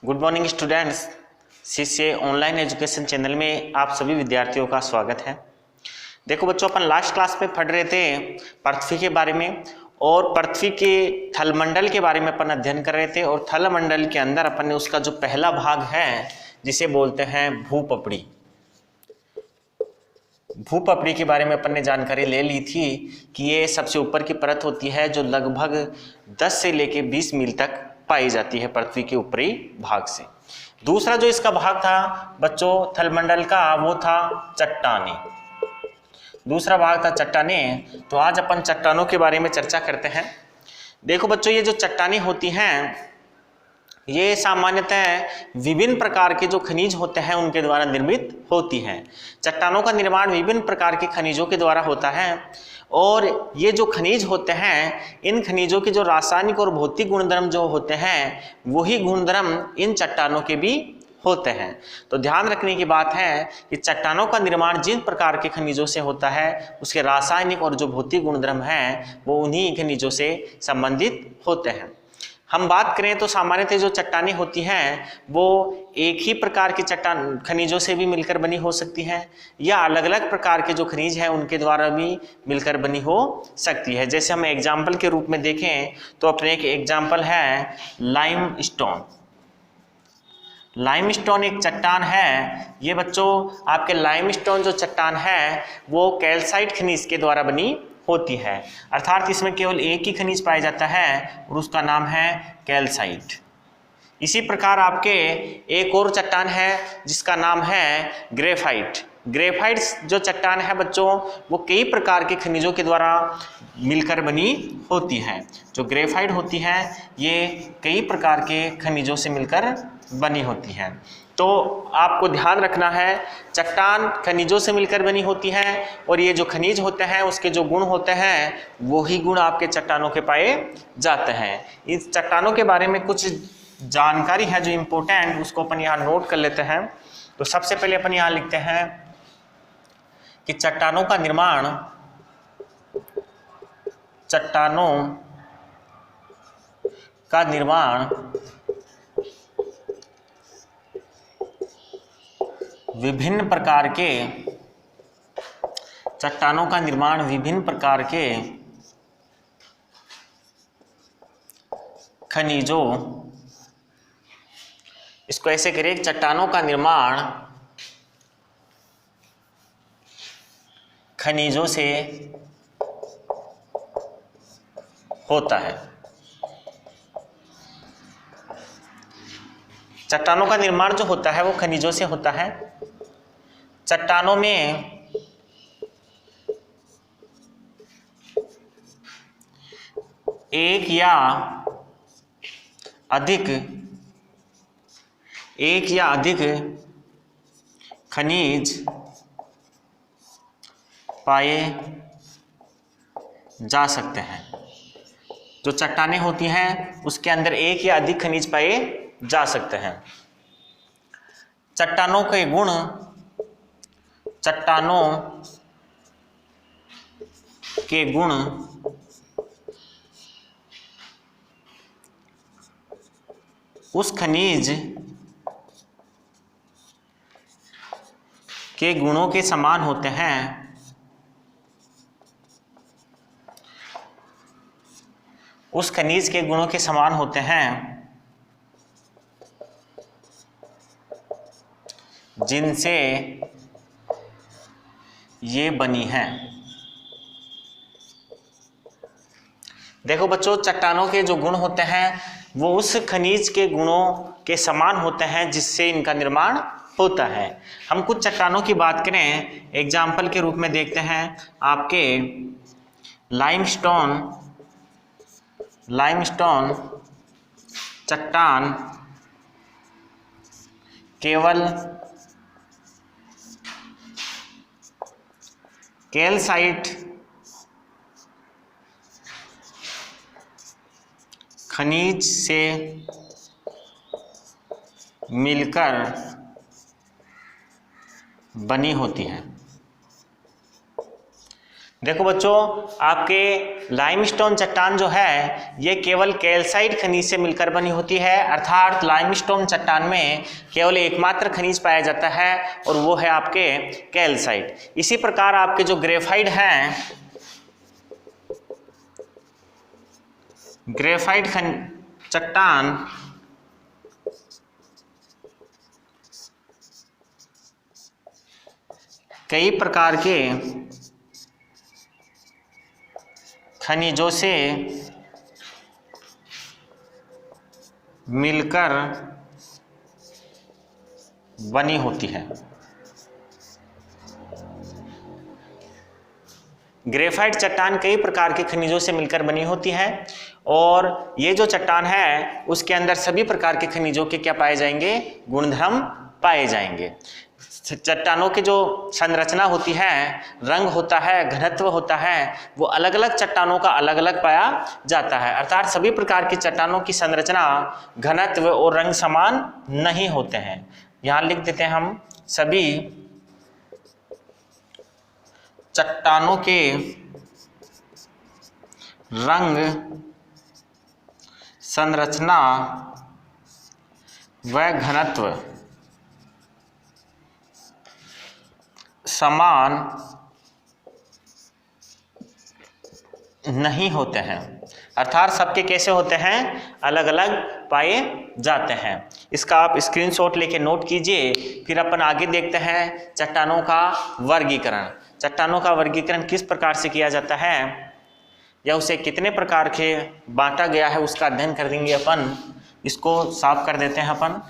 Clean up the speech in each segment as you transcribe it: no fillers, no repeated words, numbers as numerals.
Good morning students. CCA online education channel में आप सभी विद्यार्थियों का स्वागत है। देखो बच्चों, अपन लास्ट क्लास में पढ़ रहे थे पृथ्वी के बारे में और पृथ्वी के थलमंडल के बारे में अपन अध्ययन कर रहे थे। और थलमंडल के अंदर अपन ने उसका जो पहला भाग है जिसे बोलते हैं भूपपड़ी, भूपपड़ी के बारे में अपन ने जानकारी ले ली थी कि ये सबसे ऊपर की परत होती है जो लगभग 10 से लेके 20 मील तक पाई जाती है पृथ्वी के ऊपरी भाग से। दूसरा जो इसका भाग था बच्चों थलमंडल का, वो था चट्टानें। दूसरा भाग था चट्टानें। तो आज अपन चट्टानों के बारे में चर्चा करते हैं। देखो बच्चों, ये जो चट्टानें होती हैं ये सामान्यतः विभिन्न प्रकार के जो खनिज होते हैं उनके द्वारा निर्मित होती हैं। चट्टानों का निर्माण विभिन्न प्रकार के खनिजों के द्वारा होता है और ये जो खनिज होते हैं इन खनिजों के जो रासायनिक और भौतिक गुणधर्म जो होते हैं वही गुणधर्म इन चट्टानों के भी होते हैं। तो ध्यान रखने की बात है कि चट्टानों का निर्माण जिन प्रकार के खनिजों से होता है उसके रासायनिक और जो भौतिक गुणधर्म हैं वो उन्हीं खनिजों से संबंधित होते हैं। हम बात करें तो सामान्यतः जो चट्टानें होती हैं वो एक ही प्रकार की चट्टान खनिजों से भी मिलकर बनी हो सकती हैं या अलग अलग प्रकार के जो खनिज हैं उनके द्वारा भी मिलकर बनी हो सकती है। जैसे हम एग्जाम्पल के रूप में देखें तो अपने एक एग्जाम्पल है लाइमस्टोन। लाइमस्टोन एक चट्टान है। ये बच्चों आपके लाइमस्टोन जो चट्टान है वो कैल्साइट खनिज के द्वारा बनी होती है, अर्थात इसमें केवल एक ही खनिज पाया जाता है और उसका नाम है कैल्साइट। इसी प्रकार आपके एक और चट्टान है जिसका नाम है ग्रेफाइट। ग्रेफाइट जो चट्टान है बच्चों वो कई प्रकार के खनिजों के द्वारा मिलकर बनी होती है। जो ग्रेफाइट होती है ये कई प्रकार के खनिजों से मिलकर बनी होती है। तो आपको ध्यान रखना है चट्टान खनिजों से मिलकर बनी होती है और ये जो खनिज होते हैं उसके जो गुण होते हैं वही गुण आपके चट्टानों के पाए जाते हैं। इस चट्टानों के बारे में कुछ जानकारी है जो इम्पोर्टेंट, उसको अपन यहाँ नोट कर लेते हैं। तो सबसे पहले अपन यहाँ लिखते हैं कि चट्टानों का निर्माण विभिन्न प्रकार के चट्टानों का निर्माण विभिन्न प्रकार के खनिजों, इसको ऐसे करें, चट्टानों का निर्माण खनिजों से होता है। चट्टानों का निर्माण जो होता है वो खनिजों से होता है। चट्टानों में एक या अधिक खनिज पाए जा सकते हैं। जो चट्टानें होती हैं उसके अंदर एक या अधिक खनिज पाए जा सकते हैं। चट्टानों के गुण, चट्टानों के गुण उस खनिज के गुणों के समान होते हैं उस खनिज के गुणों के समान होते हैं जिनसे ये बनी है। देखो बच्चों, चट्टानों के जो गुण होते हैं वो उस खनिज के गुणों के समान होते हैं जिससे इनका निर्माण होता है। हम कुछ चट्टानों की बात करें, एग्जाम्पल के रूप में देखते हैं आपके लाइमस्टोन चट्टान केवल कैल्साइट खनिज से मिलकर बनी होती है। देखो बच्चों, आपके लाइमस्टोन चट्टान जो है ये केवल कैल्साइट खनिज से मिलकर बनी होती है, अर्थात लाइमस्टोन चट्टान में केवल एकमात्र खनिज पाया जाता है और वो है आपके कैल्साइट। इसी प्रकार आपके जो ग्रेफाइट हैं, ग्रेफाइट चट्टान कई प्रकार के खनिजों से मिलकर बनी होती है। ग्रेफाइट चट्टान कई प्रकार के खनिजों से मिलकर बनी होती है और ये जो चट्टान है उसके अंदर सभी प्रकार के खनिजों के क्या पाए जाएंगे, गुणधर्म पाए जाएंगे। चट्टानों की जो संरचना होती है, रंग होता है, घनत्व होता है, वो अलग अलग चट्टानों का अलग अलग पाया जाता है, अर्थात सभी प्रकार की चट्टानों की संरचना, घनत्व और रंग समान नहीं होते हैं। यहां लिख देते हैं हम, सभी चट्टानों के रंग, संरचना व घनत्व समान नहीं होते हैं, अर्थात सबके कैसे होते हैं, अलग अलग पाए जाते हैं। इसका आप स्क्रीनशॉट लेके नोट कीजिए। फिर अपन आगे देखते हैं चट्टानों का वर्गीकरण। चट्टानों का वर्गीकरण किस प्रकार से किया जाता है या उसे कितने प्रकार के बांटा गया है उसका अध्ययन कर देंगे अपन। इसको साफ कर देते हैं अपन।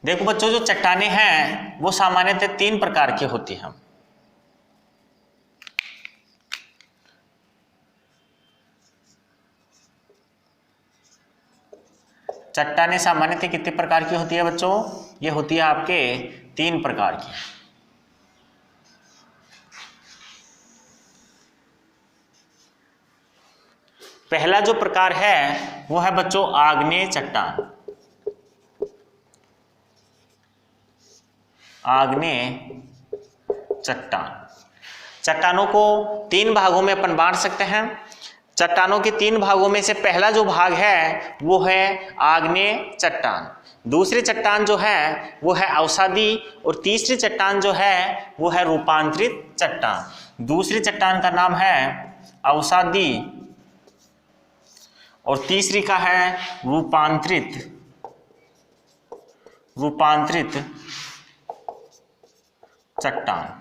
देखो बच्चों, जो चट्टानें हैं वो सामान्यतः 3 प्रकार की होती हैं। चट्टानें सामान्यतः कितने प्रकार की होती है बच्चों, ये होती है आपके 3 प्रकार की। पहला जो प्रकार है वो है बच्चों आग्नेय चट्टान। आग्नेय चट्टान, चट्टानों को 3 भागों में अपन बांट सकते हैं। चट्टानों के 3 भागों में से पहला जो भाग है वो है आग्नेय चट्टान, दूसरी चट्टान जो है वो है अवसादी और तीसरी चट्टान जो है वो है रूपांतरित चट्टान। दूसरी चट्टान का नाम है अवसादी और तीसरी का है रूपांतरित चट्टान।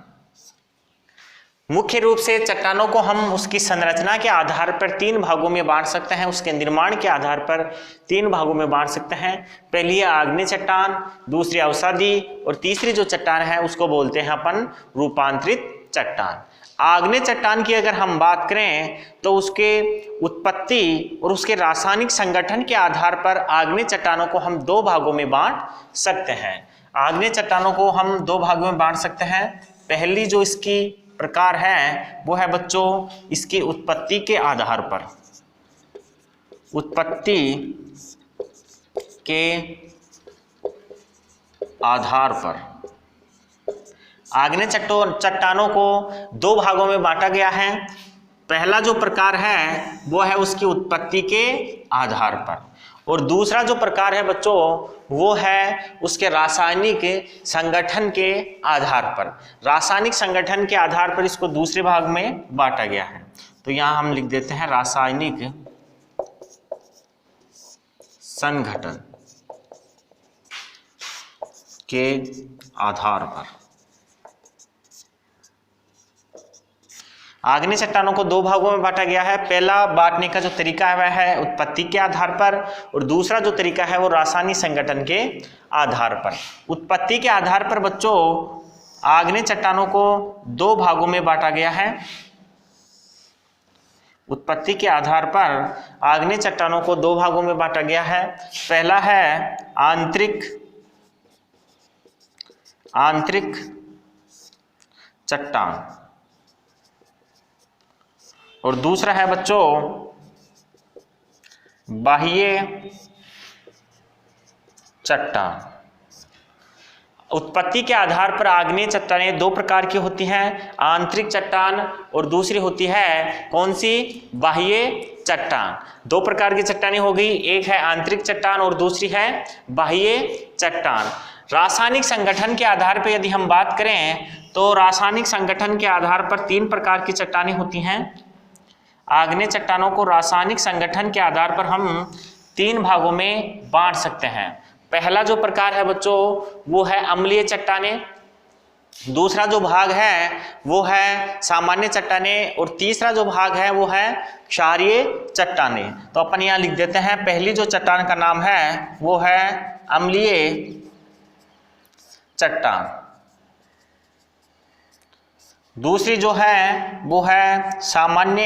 मुख्य रूप से चट्टानों को हम उसकी संरचना के आधार पर 3 भागों में बांट सकते हैं, उसके निर्माण के आधार पर 3 भागों में बांट सकते हैं। पहली है आग्नेय चट्टान, दूसरी अवसादी और तीसरी जो चट्टान है उसको बोलते हैं अपन रूपांतरित चट्टान। आग्नेय चट्टान की अगर हम बात करें तो उसके उत्पत्ति और उसके रासायनिक संगठन के आधार पर आग्नेय चट्टानों को हम 2 भागों में बांट सकते हैं। आग्नेय चट्टानों को हम 2 भागों में बांट सकते हैं। पहली जो इसकी प्रकार है वो है बच्चों इसकी उत्पत्ति के आधार पर, उत्पत्ति के आधार पर आग्नेय चट्टानों को 2 भागों में बांटा गया है। पहला जो प्रकार है वो है उसकी उत्पत्ति के आधार पर और दूसरा जो प्रकार है बच्चों वो है उसके रासायनिक संगठन के आधार पर। रासायनिक संगठन के आधार पर इसको दूसरे भाग में बांटा गया है। तो यहां हम लिख देते हैं रासायनिक संगठन के आधार पर। आग्नेय चट्टानों को 2 भागों में बांटा गया है। पहला बांटने का जो तरीका है वह है उत्पत्ति के आधार पर और दूसरा जो तरीका है वो रासायनिक संगठन के आधार पर। उत्पत्ति के आधार पर बच्चों आग्नेय चट्टानों को 2 भागों में बांटा गया है। उत्पत्ति के आधार पर आग्नेय चट्टानों को 2 भागों में बांटा गया है। पहला है आंतरिक चट्टान और दूसरा है बच्चों बाह्य चट्टान। उत्पत्ति के आधार पर आग्नेय चट्टानें दो प्रकार की होती हैं, आंतरिक चट्टान और दूसरी होती है कौन सी, बाह्य चट्टान। दो प्रकार की चट्टानें हो गई, एक है आंतरिक चट्टान और दूसरी है बाह्य चट्टान। रासायनिक संगठन के आधार पर यदि हम बात करें तो रासायनिक संगठन के आधार पर तीन प्रकार की चट्टानें होती हैं। आग्नेय चट्टानों को रासायनिक संगठन के आधार पर हम तीन भागों में बांट सकते हैं। पहला जो प्रकार है बच्चों वो है अम्लीय चट्टानें, दूसरा जो भाग है वो है सामान्य चट्टानें और तीसरा जो भाग है वो है क्षारीय चट्टानें। तो अपन यहाँ लिख देते हैं, पहली जो चट्टान का नाम है वो है अम्लीय चट्टान, दूसरी जो है वो है सामान्य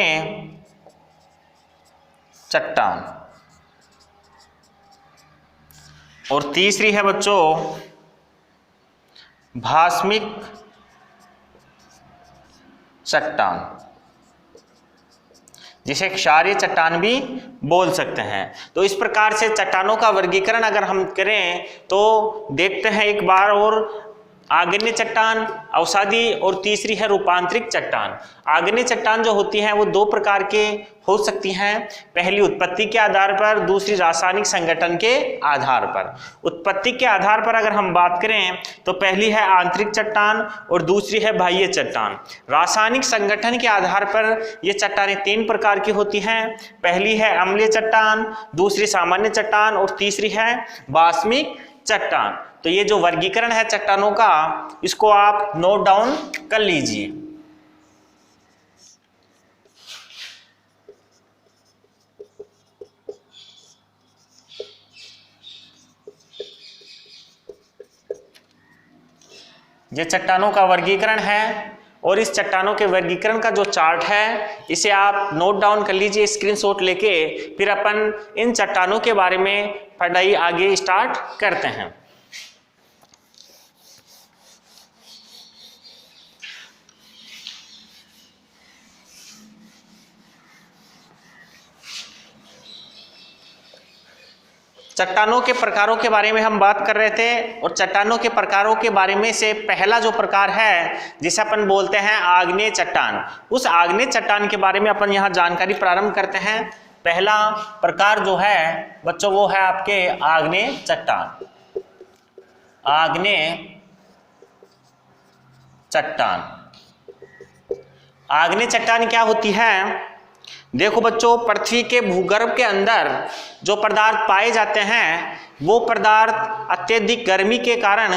चट्टान और तीसरी है बच्चों भास्मिक चट्टान, जिसे क्षारीय चट्टान भी बोल सकते हैं। तो इस प्रकार से चट्टानों का वर्गीकरण अगर हम करें तो देखते हैं एक बार और, आग्नेय चट्टान, अवसादी और तीसरी है रूपांतरिक चट्टान। आग्नेय चट्टान जो होती हैं वो दो प्रकार के हो सकती हैं, पहली उत्पत्ति के आधार पर, दूसरी रासायनिक संगठन के आधार पर। उत्पत्ति के आधार पर अगर हम बात करें तो पहली है आंतरिक चट्टान और दूसरी है बाह्य चट्टान। रासायनिक संगठन के आधार पर ये चट्टानें तीन प्रकार की होती हैं, पहली है अम्लीय चट्टान, दूसरी सामान्य चट्टान और तीसरी है भास्मिक चट्टान। तो ये जो वर्गीकरण है चट्टानों का, इसको आप नोट डाउन कर लीजिए। ये चट्टानों का वर्गीकरण है और इस चट्टानों के वर्गीकरण का जो चार्ट है इसे आप नोट डाउन कर लीजिए स्क्रीनशॉट लेके, फिर अपन इन चट्टानों के बारे में पढ़ाई आगे स्टार्ट करते हैं। चट्टानों के प्रकारों के बारे में हम बात कर रहे थे और चट्टानों के प्रकारों के बारे में से पहला जो प्रकार है जिसे अपन बोलते हैं आग्नेय चट्टान, उस आग्नेय चट्टान के बारे में अपन यहाँ जानकारी प्रारंभ करते हैं। पहला प्रकार जो है बच्चों वो है आपके आग्नेय चट्टान। आग्नेय चट्टान, आग्नेय चट्टान क्या होती है? देखो बच्चों, पृथ्वी के भूगर्भ के अंदर जो पदार्थ पाए जाते हैं वो पदार्थ अत्यधिक गर्मी के कारण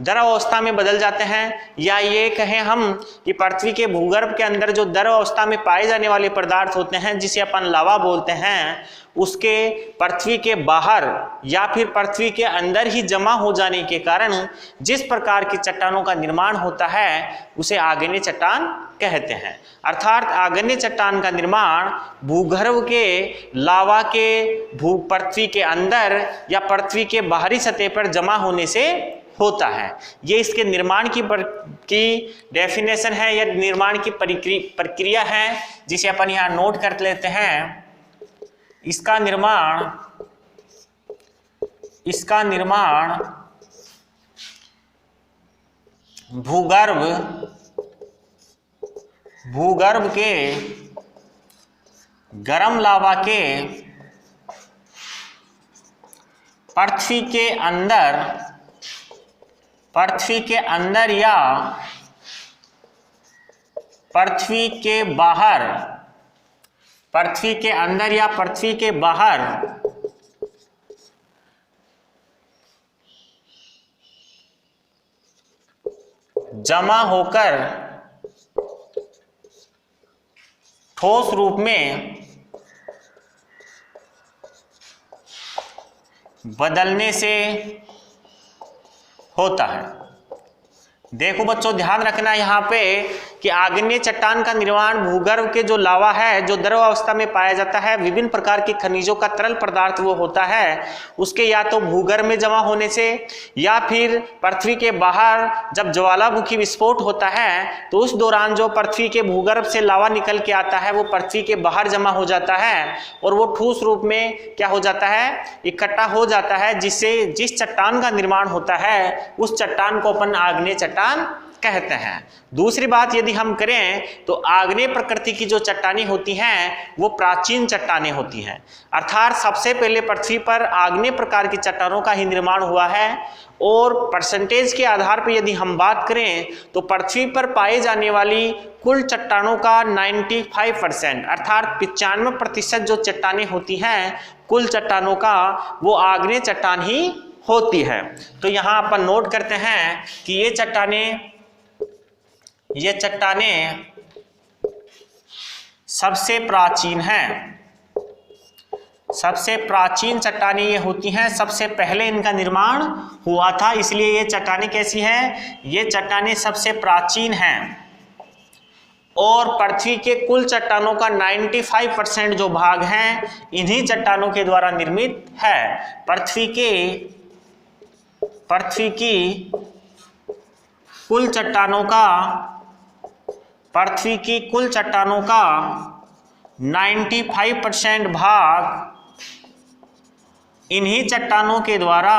द्रव अवस्था में बदल जाते हैं, या ये कहें हम कि पृथ्वी के भूगर्भ के अंदर जो द्रव अवस्था में पाए जाने वाले पदार्थ होते हैं जिसे अपन लावा बोलते हैं, उसके पृथ्वी के बाहर या फिर पृथ्वी के अंदर ही जमा हो जाने के कारण जिस प्रकार की चट्टानों का निर्माण होता है उसे आग्नेय चट्टान कहते हैं। अर्थात आग्नेय चट्टान का निर्माण भूगर्भ के लावा के पृथ्वी के अंदर या पृथ्वी के बाहरी सतह पर जमा होने से होता है। ये इसके निर्माण की डेफिनेशन है या निर्माण की प्रक्रिया है जिसे अपन यहाँ नोट कर लेते हैं। इसका निर्माण भूगर्भ के गर्म लावा के पृथ्वी के अंदर या पृथ्वी के बाहर, पृथ्वी के अंदर या पृथ्वी के बाहर जमा होकर ठोस रूप में बदलने से होता है। देखो बच्चों, ध्यान रखना यहाँ पे कि आग्नेय चट्टान का निर्माण भूगर्भ के जो लावा है जो द्रव अवस्था में पाया जाता है, विभिन्न प्रकार के खनिजों का तरल पदार्थ वो होता है, उसके या तो भूगर्भ में जमा होने से या फिर पृथ्वी के बाहर जब ज्वालामुखी विस्फोट होता है तो उस दौरान जो पृथ्वी के भूगर्भ से लावा निकल के आता है वो पृथ्वी के बाहर जमा हो जाता है और वो ठोस रूप में क्या हो जाता है, इकट्ठा हो जाता है, जिससे जिस चट्टान का निर्माण होता है उस चट्टान को अपन आग्नेय चट्टान कहते हैं। दूसरी बात यदि हम करें तो आग्नेय प्रकृति की जो चट्टानें होती हैं वो प्राचीन चट्टानें होती हैं, अर्थात सबसे पहले पृथ्वी पर आग्नेय प्रकार की चट्टानों का ही निर्माण हुआ है। और परसेंटेज के आधार पर यदि हम बात करें तो पृथ्वी पर पाए जाने वाली कुल चट्टानों का 95% अर्थात 95% जो चट्टानें होती हैं कुल चट्टानों का वो आग्नेय चट्टान ही होती है। तो यहाँ अपन नोट करते हैं कि ये चट्टानें सबसे प्राचीन हैं, सबसे प्राचीन चट्टानें ये होती हैं, सबसे पहले इनका निर्माण हुआ था, इसलिए ये चट्टानें कैसी हैं, ये चट्टानें सबसे प्राचीन हैं। और पृथ्वी के कुल चट्टानों का 95% जो भाग हैं इन्हीं चट्टानों के द्वारा निर्मित है। पृथ्वी की कुल चट्टानों का 95% भाग इन्हीं चट्टानों के द्वारा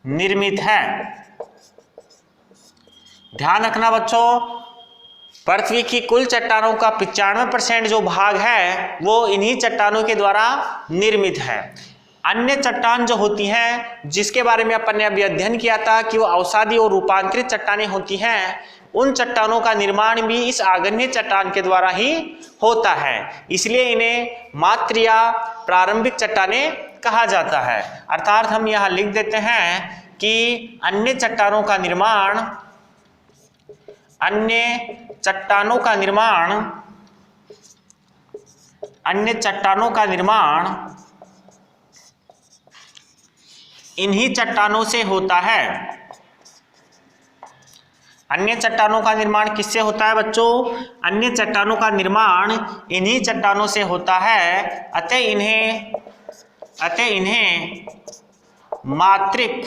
निर्मित है। ध्यान रखना बच्चों, पृथ्वी की कुल चट्टानों का 95% जो भाग है वो इन्हीं चट्टानों के द्वारा निर्मित है। अन्य चट्टान जो होती हैं जिसके बारे में अपन ने अभी अध्ययन किया था कि वो अवसादी और रूपांतरित चट्टानें होती हैं, उन चट्टानों का निर्माण भी इस आग्नेय चट्टान के द्वारा ही होता है, इसलिए इन्हें मात्र या प्रारंभिक चट्टानें कहा जाता है। अर्थात हम यहाँ लिख देते हैं कि अन्य चट्टानों का निर्माण इन्हीं चट्टानों से होता है। अन्य चट्टानों का निर्माण किससे होता है बच्चों? अन्य चट्टानों का निर्माण इन्हीं चट्टानों से होता है। अतः इन्हें मात्रिक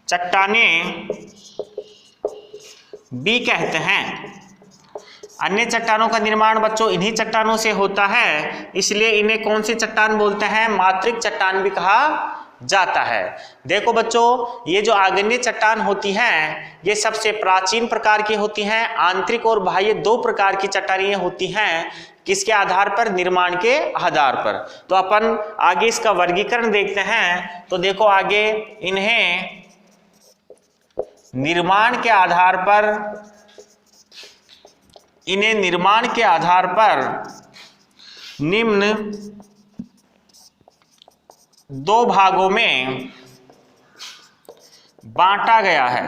चट्टानें भी कहते हैं। अन्य चट्टानों का निर्माण बच्चों इन्हीं चट्टानों से होता है, इसलिए इन्हें कौन सी चट्टान बोलते हैं? मात्रिक चट्टान भी कहा जाता है। देखो बच्चों, ये जो आग्नेय चट्टान होती हैं ये सबसे प्राचीन प्रकार की होती हैं। आंतरिक और बाह्य दो प्रकार की चट्टानें होती हैं। किसके आधार पर? निर्माण के आधार पर। तो अपन आगे इसका वर्गीकरण देखते हैं। तो देखो आगे इन्हें निर्माण के आधार पर निम्न दो भागों में बांटा गया है।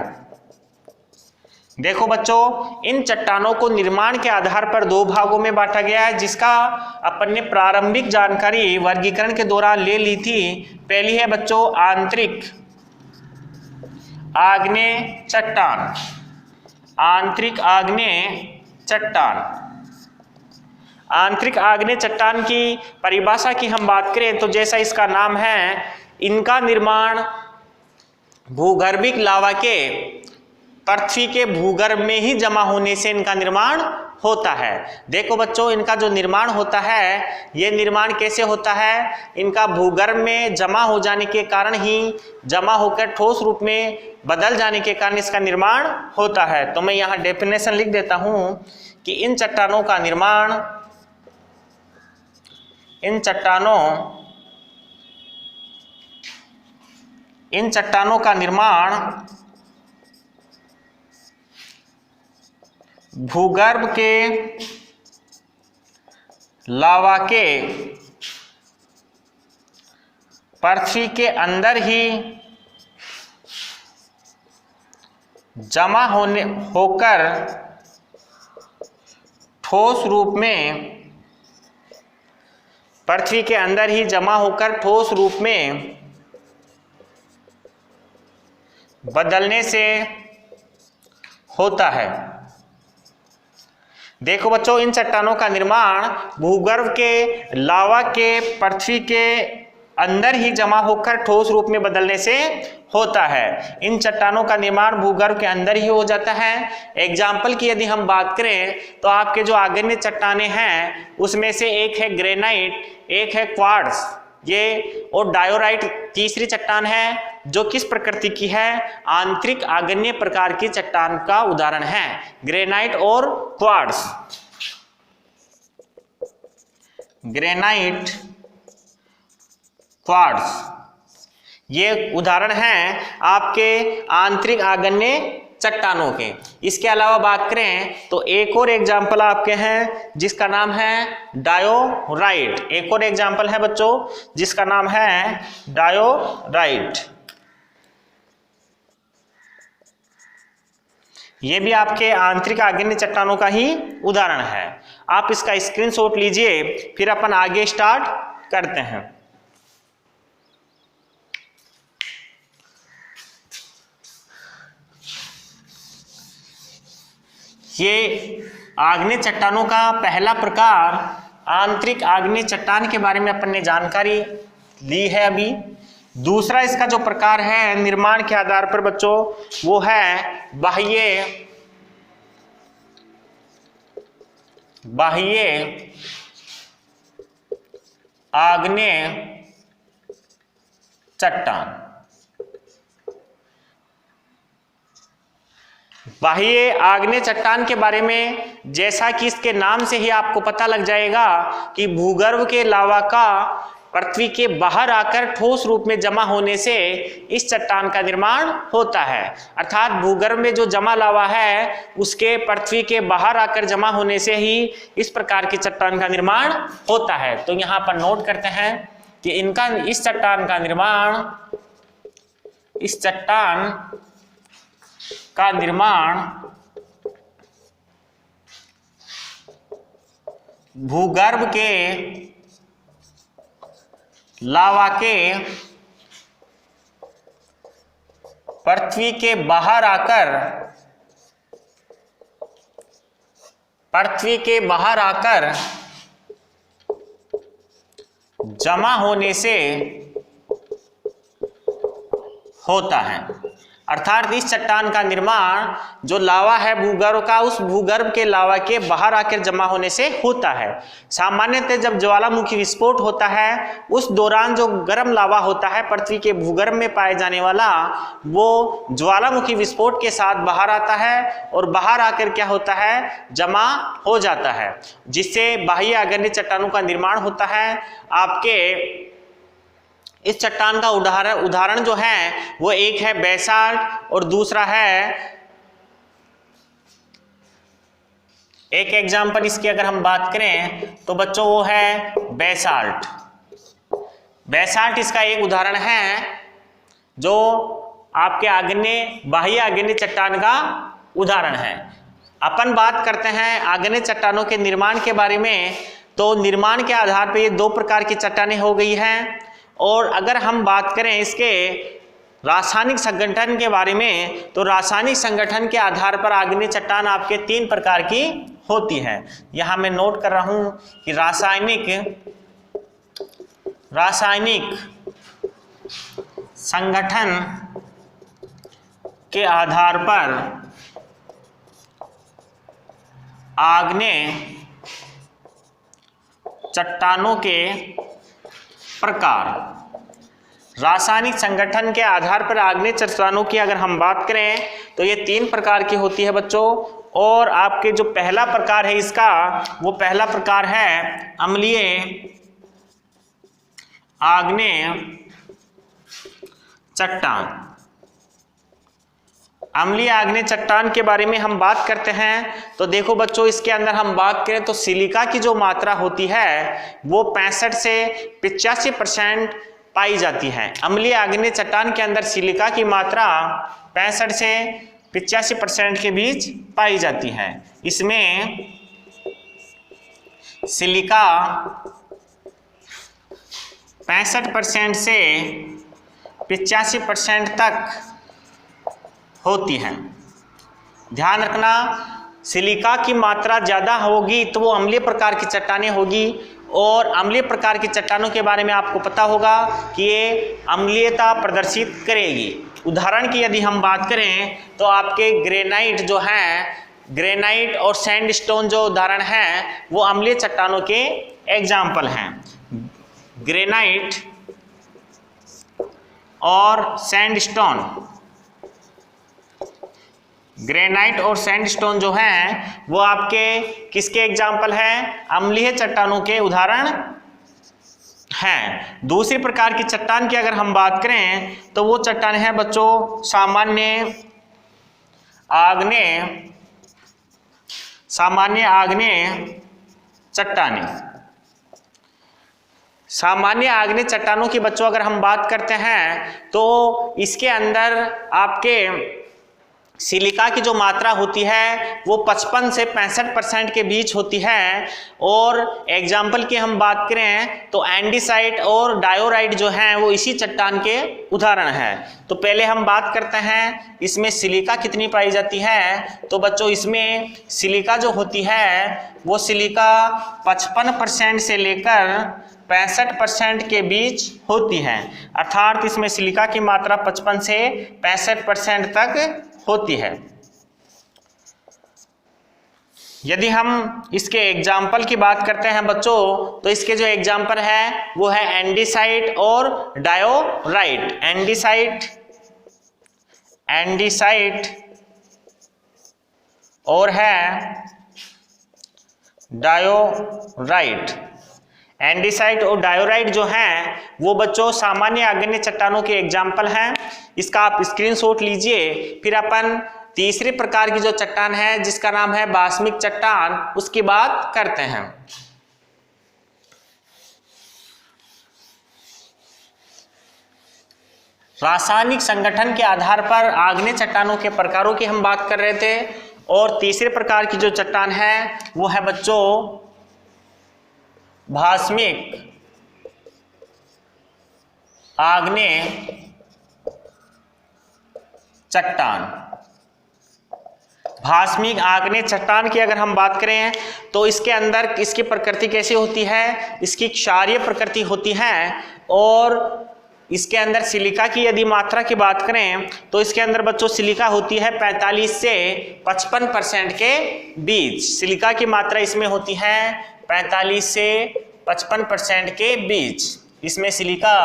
देखो बच्चों, इन चट्टानों को निर्माण के आधार पर दो भागों में बांटा गया है, जिसका अपन ने प्रारंभिक जानकारी वर्गीकरण के दौरान ले ली थी। पहली है बच्चों आंतरिक आग्नेय चट्टान। आंतरिक आग्नेय चट्टान की परिभाषा की हम बात करें तो जैसा इसका नाम है, इनका निर्माण भूगर्भिक लावा के पृथ्वी के भूगर्भ में ही जमा होने से इनका निर्माण होता है। देखो बच्चों, इनका जो निर्माण होता है, ये निर्माण कैसे होता है? इनका भूगर्भ में जमा हो जाने के कारण ही, जमा होकर ठोस रूप में बदल जाने के कारण इसका निर्माण होता है। तो मैं यहाँ डेफिनेशन लिख देता हूं कि इन चट्टानों का निर्माण भूगर्भ के लावा के पृथ्वी के अंदर ही जमा होकर ठोस रूप में पृथ्वी के अंदर ही जमा होकर ठोस रूप में बदलने से होता है। देखो बच्चों, इन चट्टानों का निर्माण भूगर्भ के लावा के पृथ्वी के अंदर ही जमा होकर ठोस रूप में बदलने से होता है। इन चट्टानों का निर्माण भूगर्भ के अंदर ही हो जाता है। एग्जाम्पल की यदि हम बात करें तो आपके जो आग्नेय चट्टानें हैं उसमें से एक है ग्रेनाइट, एक है क्वार्ट्ज, ये और डायोराइट तीसरी चट्टान है जो किस प्रकृति की है, आंतरिक आग्नेय प्रकार की चट्टान का उदाहरण है, ग्रेनाइट और क्वार्ट्ज। ग्रेनाइट, क्वार्ट्ज ये उदाहरण हैं आपके आंतरिक आग्नेय चट्टानों के। इसके अलावा बात करें तो एक और एग्जाम्पल आपके हैं जिसका नाम है डायोराइट। एक और एग्जाम्पल है बच्चों जिसका नाम है डायोराइट। ये भी आपके आंतरिक आग्नेय चट्टानों का ही उदाहरण है। आप इसका स्क्रीनशॉट लीजिए, फिर अपन आगे स्टार्ट करते हैं। ये आग्नेय चट्टानों का पहला प्रकार आंतरिक आग्नेय चट्टान के बारे में अपन ने जानकारी ली है अभी। दूसरा इसका जो प्रकार है निर्माण के आधार पर बच्चों वो है बाह्य आग्नेय चट्टान। बाह्य आग्नेय चट्टान के बारे में जैसा कि इसके नाम से ही आपको पता लग जाएगा कि भूगर्भ के लावा का पृथ्वी के बाहर आकर ठोस रूप में जमा होने से इस चट्टान का निर्माण होता है। अर्थात भूगर्भ में जो जमा लावा है उसके पृथ्वी के बाहर आकर जमा होने से ही इस प्रकार की चट्टान का निर्माण होता है। तो यहाँ पर नोट करते हैं कि इस चट्टान का निर्माण भूगर्भ के लावा के पृथ्वी के बाहर आकर जमा होने से होता है। अर्थात इस चट्टान का निर्माण जो लावा है भूगर्भ का, उस भूगर्भ के लावा के बाहर आकर जमा होने से होता है। सामान्यतः जब ज्वालामुखी विस्फोट होता है उस दौरान जो गर्म लावा होता है पृथ्वी के भूगर्भ में पाए जाने वाला, वो ज्वालामुखी विस्फोट के साथ बाहर आता है और बाहर आकर क्या होता है, जमा हो जाता है, जिससे बाह्य आग्नेय चट्टानों का निर्माण होता है। आपके इस चट्टान का उदाहरण जो है वो एक है बेसाल्ट और दूसरा है, एक एग्जाम्पल इसकी अगर हम बात करें तो बच्चों वो है बेसाल्ट। बेसाल्ट इसका एक उदाहरण है जो आपके बाह्य आग्नेय चट्टान का उदाहरण है। अपन बात करते हैं आग्नेय चट्टानों के निर्माण के बारे में। तो निर्माण के आधार पर ये दो प्रकार की चट्टानें हो गई हैं। और अगर हम बात करें इसके रासायनिक संगठन के बारे में तो रासायनिक संगठन के आधार पर आग्नेय चट्टान आपके 3 प्रकार की होती है। यहां मैं नोट कर रहा हूं कि रासायनिक संगठन के आधार पर आग्नेय चट्टानों के प्रकार। रासायनिक संगठन के आधार पर आग्नेय चट्टानों की अगर हम बात करें तो ये 3 प्रकार की होती है बच्चों। और आपके जो पहला प्रकार है इसका, वो पहला प्रकार है अम्लीय आग्नेय चट्टान। अम्लीय आग्नेय चट्टान के बारे में हम बात करते हैं तो देखो बच्चों, इसके अंदर हम बात करें तो सिलिका की जो मात्रा होती है वो 65 से 85% पाई जाती है। अम्लीय आग्नेय चट्टान के अंदर सिलिका की मात्रा 65 से 85% के बीच पाई जाती है। इसमें सिलिका 65% से 85% तक होती हैं। ध्यान रखना, सिलिका की मात्रा ज़्यादा होगी तो वो अम्लीय प्रकार की चट्टानें होगी, और अम्लीय प्रकार की चट्टानों के बारे में आपको पता होगा कि ये अम्लीयता प्रदर्शित करेगी। उदाहरण की यदि हम बात करें तो आपके ग्रेनाइट जो है, ग्रेनाइट और सैंडस्टोन जो उदाहरण हैं वो अम्लीय चट्टानों के एग्जाम्पल हैं। ग्रेनाइट और सैंडस्टोन, ग्रेनाइट और सैंडस्टोन जो हैं वो आपके किसके एग्जाम्पल हैं? अम्लीय चट्टानों के उदाहरण हैं। दूसरी प्रकार की चट्टान की अगर हम बात करें तो वो चट्टान है बच्चों सामान्य आग्नेय चट्टानें। सामान्य आग्नेय चट्टानों की बच्चों अगर हम बात करते हैं तो इसके अंदर आपके सिलिका की जो मात्रा होती है वो 55 से 65% के बीच होती है। और एग्जाम्पल की हम बात करें तो एंडीसाइट और डायोराइट जो हैं वो इसी चट्टान के उदाहरण हैं। तो पहले हम बात करते हैं इसमें सिलिका कितनी पाई जाती है। तो बच्चों इसमें सिलिका जो होती है वो सिलिका 55% से लेकर 65% के बीच होती है, अर्थात इसमें सिलिका की मात्रा 55 से 65% तक होती है। यदि हम इसके एग्जाम्पल की बात करते हैं बच्चों तो इसके जो एग्जाम्पल है वो है एंडीसाइट और डायोराइट। एंडीसाइट और है डायोराइट। एंडीसाइट और डायोराइट जो हैं वो बच्चों सामान्य आग्नेय चट्टानों के एग्जाम्पल हैं। इसका आप स्क्रीनशॉट लीजिए। फिर अपन तीसरे प्रकार की जो चट्टान है जिसका नाम है बास्मिक चट्टान, उसकी बात करते हैं। रासायनिक संगठन के आधार पर आग्नेय चट्टानों के प्रकारों की हम बात कर रहे थे, और तीसरे प्रकार की जो चट्टान है वो है बच्चों भास्मिक आग्नेय चट्टान। भास्मिक आग्नेय चट्टान की अगर हम बात करें तो इसके अंदर इसकी प्रकृति कैसी होती है? इसकी क्षारीय प्रकृति होती है, और इसके अंदर सिलिका की यदि मात्रा की बात करें तो इसके अंदर बच्चों सिलिका होती है 45 से 55% के बीच। सिलिका की मात्रा इसमें होती है 45 से 55% के बीच। इसमें सिलिका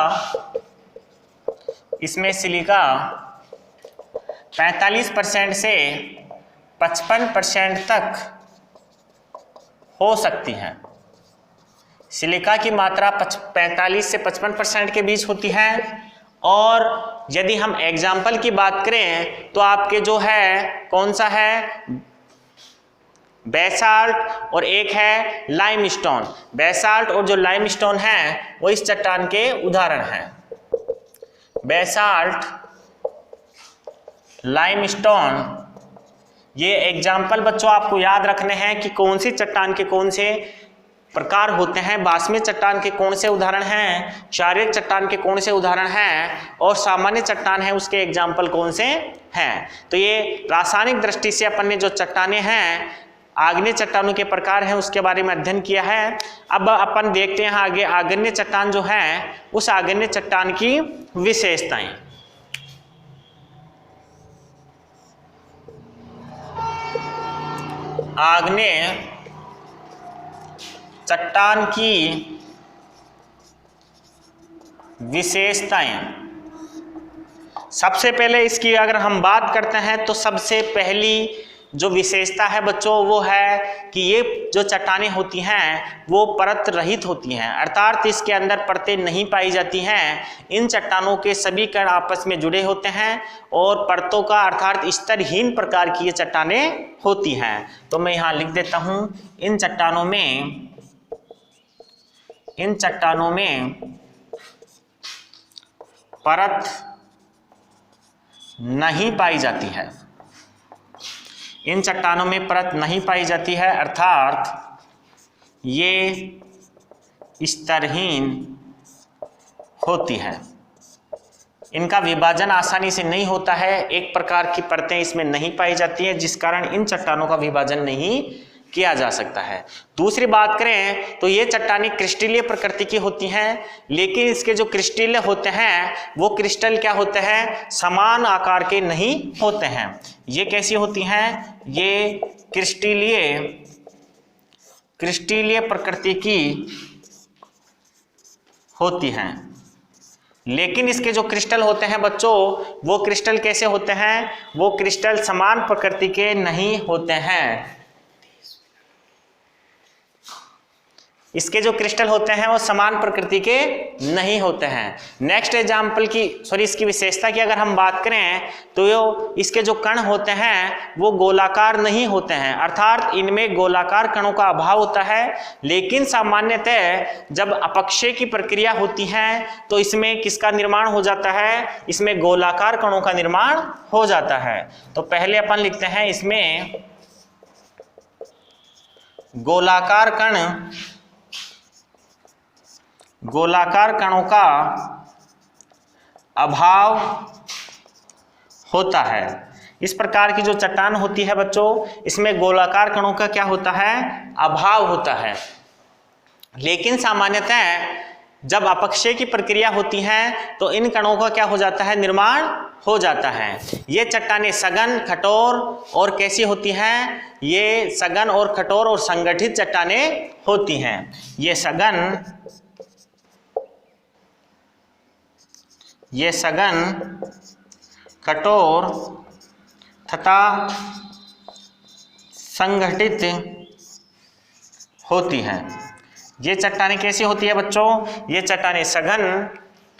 45% से 55% तक हो सकती है। सिलिका की मात्रा 45 से 55% के बीच होती है। और यदि हम एग्जाम्पल की बात करें तो आपके जो है कौन सा है? बेसाल्ट और एक है लाइमस्टोन। बेसाल्ट और जो लाइमस्टोन है वो इस चट्टान के उदाहरण हैं। बेसाल्ट, लाइमस्टोन, ये एग्जाम्पल बच्चों आपको याद रखने हैं कि कौन सी चट्टान के कौन से प्रकार होते हैं। बास्मिक चट्टान के कौन से उदाहरण हैं, क्षारीय चट्टान के कौन से उदाहरण हैं, और सामान्य चट्टान है उसके एग्जाम्पल कौन से हैं। तो ये रासायनिक दृष्टि से अपन ने जो चट्टानें हैं, आग्नेय चट्टानों के प्रकार हैं, उसके बारे में अध्ययन किया है। अब अपन देखते हैं आगे आग्नेय चट्टान जो है उस आग्नेय चट्टान की विशेषताएं। आग्नेय चट्टान की विशेषताएं। सबसे पहले इसकी अगर हम बात करते हैं तो सबसे पहली जो विशेषता है बच्चों वो है कि ये जो चट्टानें होती हैं वो परत रहित होती हैं, अर्थात इसके अंदर परतें नहीं पाई जाती हैं। इन चट्टानों के सभी कण आपस में जुड़े होते हैं और परतों का अर्थात स्तरहीन प्रकार की ये चट्टानें होती हैं। तो मैं यहाँ लिख देता हूँ, इन चट्टानों में परत नहीं पाई जाती है। इन चट्टानों में परत नहीं पाई जाती है, अर्थात ये स्तरहीन होती है। इनका विभाजन आसानी से नहीं होता है, एक प्रकार की परतें इसमें नहीं पाई जाती हैं, जिस कारण इन चट्टानों का विभाजन नहीं किया जा सकता है। दूसरी बात करें तो ये चट्टानें क्रिस्टलीय प्रकृति की होती हैं, लेकिन इसके जो क्रिस्टल होते हैं वो क्रिस्टल क्या होते हैं, समान आकार के नहीं होते हैं। ये कैसी होती हैं, ये क्रिस्टलीय प्रकृति की होती हैं, लेकिन इसके जो क्रिस्टल होते हैं बच्चों वो क्रिस्टल कैसे होते हैं, वो क्रिस्टल समान प्रकृति के नहीं होते हैं। इसके जो क्रिस्टल होते हैं वो समान प्रकृति के नहीं होते हैं। नेक्स्ट एग्जाम्पल की इसकी विशेषता की अगर हम बात करें तो इसके जो कण होते हैं वो गोलाकार नहीं होते हैं, अर्थात इनमें गोलाकार कणों का अभाव होता है। लेकिन सामान्यतः जब अपक्षय की प्रक्रिया होती है तो इसमें किसका निर्माण हो जाता है, इसमें गोलाकार कणों का निर्माण हो जाता है। तो पहले अपन लिखते हैं इसमें गोलाकार कणों का अभाव होता है। इस प्रकार की जो चट्टान होती है बच्चों, इसमें गोलाकार कणों का क्या होता है, अभाव होता है। लेकिन सामान्यतः जब अपक्षय की प्रक्रिया होती है तो इन कणों का क्या हो जाता है, निर्माण हो जाता है। ये चट्टानें सघन, कठोर और कैसी होती हैं, ये सघन और कठोर और संगठित चट्टानें होती हैं। ये सघन, कठोर तथा संगठित होती हैं। ये चट्टानें कैसी होती है बच्चों, ये चट्टानें सघन,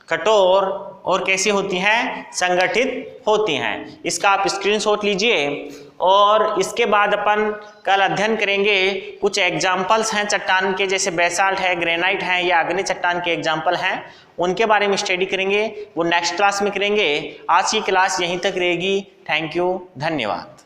कठोर और कैसी होती हैं, संगठित होती हैं। इसका आप स्क्रीनशॉट लीजिए और इसके बाद अपन कल अध्ययन करेंगे कुछ एग्जाम्पल्स हैं चट्टान के, जैसे बेसाल्ट है, ग्रेनाइट है या अग्नि चट्टान के एग्जाम्पल हैं, उनके बारे में स्टडी करेंगे। वो नेक्स्ट क्लास में करेंगे। आज की क्लास यहीं तक रहेगी। थैंक यू, धन्यवाद।